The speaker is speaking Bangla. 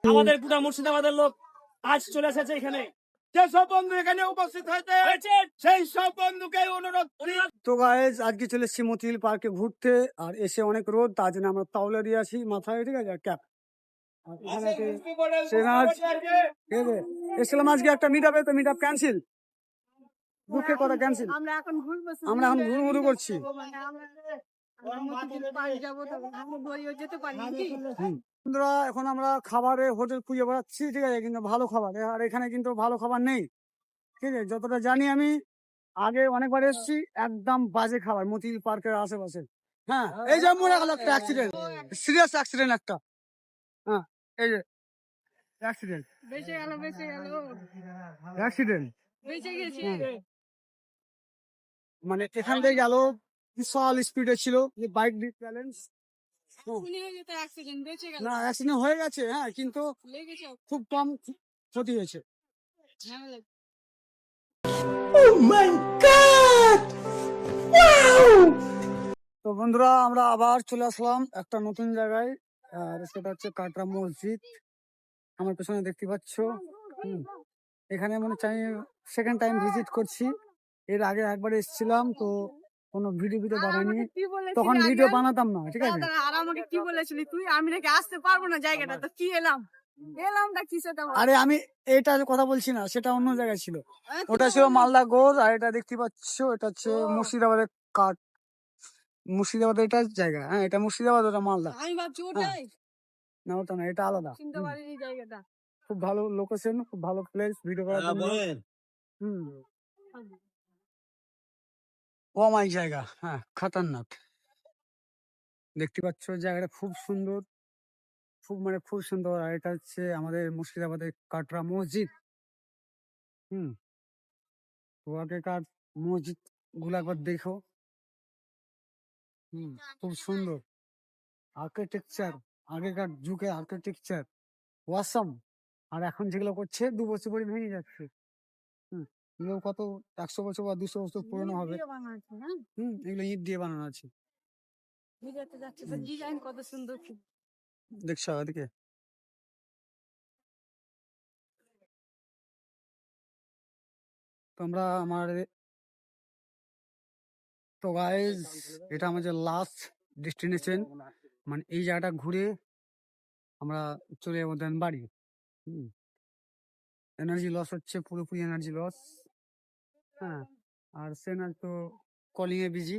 আমাদের গোটা মুর্শিদাবাদের লোক আজ চলে এসেছে এখানে। যেসব বন্ধু এখানে উপস্থিত হয়েছে সেই সব বন্ধুকে অনুরোধ। তো গাইস আজকে চলে এসেছি মতিঝিল পার্কে ঘুরতে, আর এসে অনেক রোদ, তার জন্য আমরা তাওলা দিয়ে আছি মাথায়, ঠিক আছে, ক্যাপ। এসেছিলাম আজকে একটা মিট আপে, তো মিট আপ ক্যান্সেল, দুঃখে কথা ক্যান্সেল। আমরা এখন ঘুরঘুরু করছি। বন্ধুরা এখন আমরা খাবারে হোটেল খুঁজে বেড়াচ্ছি, ঠিক আছে, কিন্তু ভালো খাবার, আর এখানে কিন্তু ভালো খাবার নেই, ঠিক আছে, যতটা জানি আমি। আগে অনেকবার এসেছি, একদম বাজে খাবার মতিঝিল পার্কের আশেপাশে। হ্যাঁ, এই যে মনে গেল একটা অ্যাক্সিডেন্ট, সিরিয়াস অ্যাক্সিডেন্ট একটা। হ্যাঁ, এই যে অ্যাক্সিডেন্ট, অ্যাক্সিডেন্ট মানে এখান থেকে গেল, বিশাল স্পিডে ছিল, বাইক ব্যালেন্স না, অ্যাক্সিডেন্ট হয়ে গেছে, হ্যাঁ, কিন্তু খুব কম ক্ষতি হয়েছে। তো বন্ধুরা আমরা আবার চলে আসলাম একটা নতুন জায়গায়, আর সেটা হচ্ছে কাটরা মসজিদ। আমার পেছনে দেখতে পাচ্ছ। এখানে মনে হচ্ছে আমি সেকেন্ড টাইম ভিজিট করছি। এর আগে একবার এসেছিলাম, তো কোনো ভিডিও বানাইনি, তখন ভিডিও বানাতাম না, ঠিক আছে। আর আমাকে কি বলেছিলি তুই? আমি নাকি আসতে পারবো না জায়গাটা, তো কি এলাম কি সেটা বল। আরে আমি এটা কথা বলছি না, সেটা অন্য জায়গায় ছিল। ওটা ছিল মালদা গোর, আর এটা দেখতে পাচ্ছ এটা হচ্ছে মুর্শিদাবাদের কাঠ, মুর্শিদাবাদের এটা জায়গা। হ্যাঁ, এটা মুর্শিদাবাদ, ওটা মালদা। আমি ভাবছি ওটাই, না ওটা না, এটা আলাদা। চিনতে পারিনি জায়গাটা। খুব ভালো লোকেশন, খুব ভালো প্লেস ভিডিও করার জন্য। অমায়িক জায়গা, হ্যাঁ, খতরনাক। দেখতে পাচ্ছ জায়গাটা খুব সুন্দর, খুব সুন্দর। আর এটা হচ্ছে আমাদের মুর্শিদাবাদের কাটরা মসজিদ। তো আগেকার মসজিদ গুলো একবার দেখো। খুব সুন্দর আর্কিটেকচার, আগেকার যুগে আর্কিটেকচার ওয়াসাম। আর এখন যেগুলো করছে 2 বছর পরে ভেঙে যাচ্ছে। এগুলো কত 100 বছর বা 200 বছর পুরনো হবে। এগুলো ইট দিয়ে বানানো আছে। ডিজাইন কত সুন্দর। দেখছো এদিকে। তোমরা আমার তো গাইজ এটা আমাদের লাস্ট ডেস্টিনেশন, মানে এই জায়গাটা ঘুরে আমরা চলে যাবো দেন বাড়ি। এনার্জি লস হচ্ছে, পুরোপুরি এনার্জি লস। হ্যাঁ, আর সেনার তো কলিং এ বিজি।